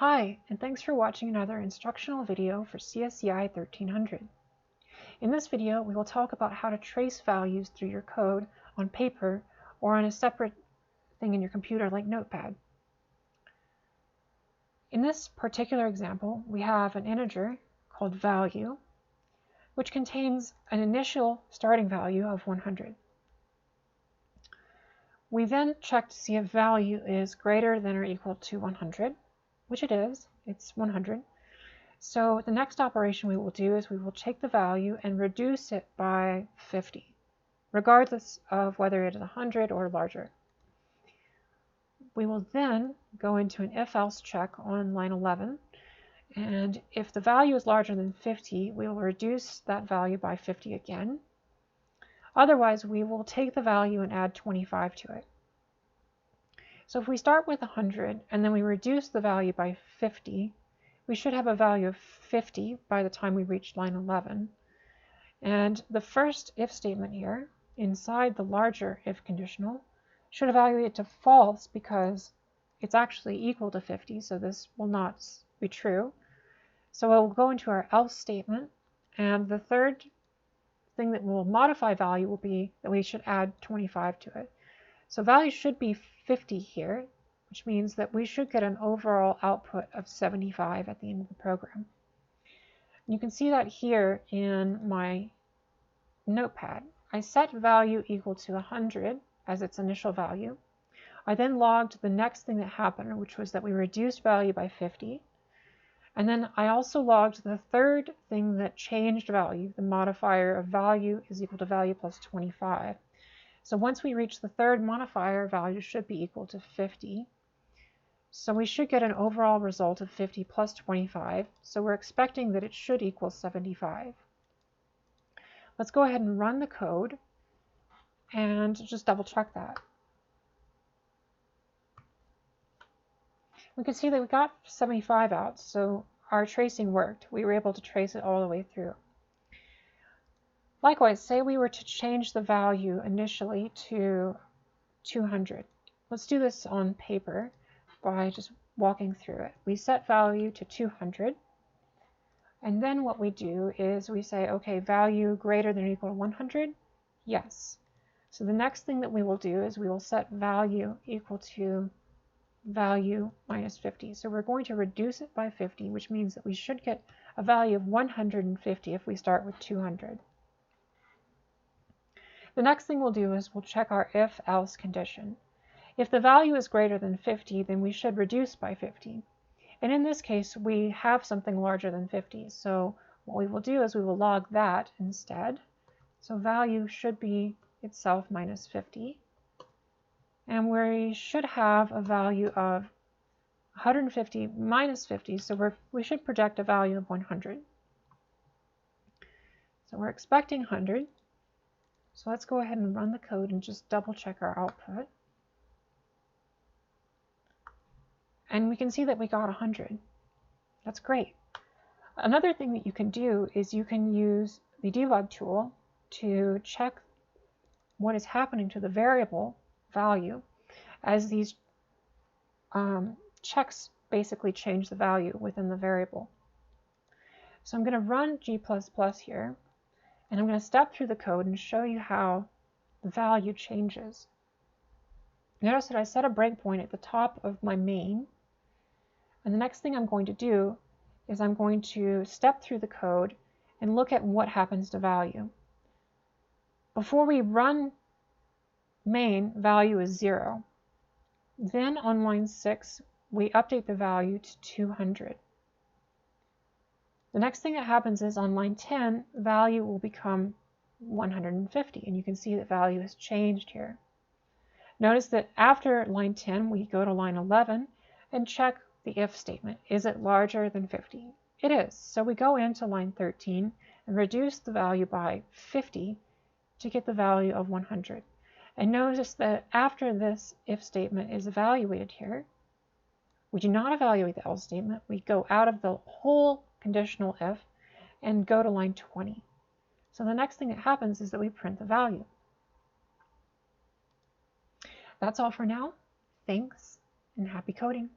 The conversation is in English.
Hi, and thanks for watching another instructional video for CSCI 1300. In this video, we will talk about how to trace values through your code on paper or on a separate thing in your computer like Notepad. In this particular example, we have an integer called value, which contains an initial starting value of 100. We then check to see if value is greater than or equal to 100, which it is. It's 100. So the next operation we will do is we will take the value and reduce it by 50, regardless of whether it is 100 or larger. We will then go into an if-else check on line 11, and if the value is larger than 50, we will reduce that value by 50 again. Otherwise, we will take the value and add 25 to it. So if we start with 100 and then we reduce the value by 50, we should have a value of 50 by the time we reach line 11. And the first if statement here, inside the larger if conditional, should evaluate it to false because it's actually equal to 50, so this will not be true. So we'll go into our else statement, and the third thing that will modify value will be that we should add 25 to it. So value should be 50 here, which means that we should get an overall output of 75 at the end of the program. You can see that here in my Notepad. I set value equal to 100 as its initial value. I then logged the next thing that happened, which was that we reduced value by 50. And then I also logged the third thing that changed value, the modifier of value is equal to value plus 25. So once we reach the third modifier, value should be equal to 50. So we should get an overall result of 50 plus 25. So we're expecting that it should equal 75. Let's go ahead and run the code and just double check that. We can see that we got 75 out, so our tracing worked. We were able to trace it all the way through. Likewise, say we were to change the value initially to 200. Let's do this on paper by just walking through it. We set value to 200, and then what we do is we say, okay, value greater than or equal to 100? Yes. So the next thing that we will do is we will set value equal to value minus 50. So we're going to reduce it by 50, which means that we should get a value of 150 if we start with 200. The next thing we'll do is we'll check our if-else condition. If the value is greater than 50, then we should reduce by 50. And in this case, we have something larger than 50. So what we will do is we will log that instead. So value should be itself minus 50. And we should have a value of 150 minus 50, so we should project a value of 100. So we're expecting 100. So let's go ahead and run the code and just double check our output. And we can see that we got 100. That's great. Another thing that you can do is you can use the debug tool to check what is happening to the variable value as these checks basically change the value within the variable. So I'm going to run G++ here, and I'm going to step through the code and show you how the value changes. Notice that I set a breakpoint at the top of my main, and the next thing I'm going to do is I'm going to step through the code and look at what happens to value. Before we run main, value is 0. Then on line 6, we update the value to 200. The next thing that happens is on line 10, value will become 150, and you can see that value has changed here. Notice that after line 10, we go to line 11 and check the if statement. Is it larger than 50? It is. So we go into line 13 and reduce the value by 50 to get the value of 100. And notice that after this if statement is evaluated here, we do not evaluate the else statement. We go out of the whole conditional if and go to line 20. So the next thing that happens is that we print the value. That's all for now. Thanks and happy coding.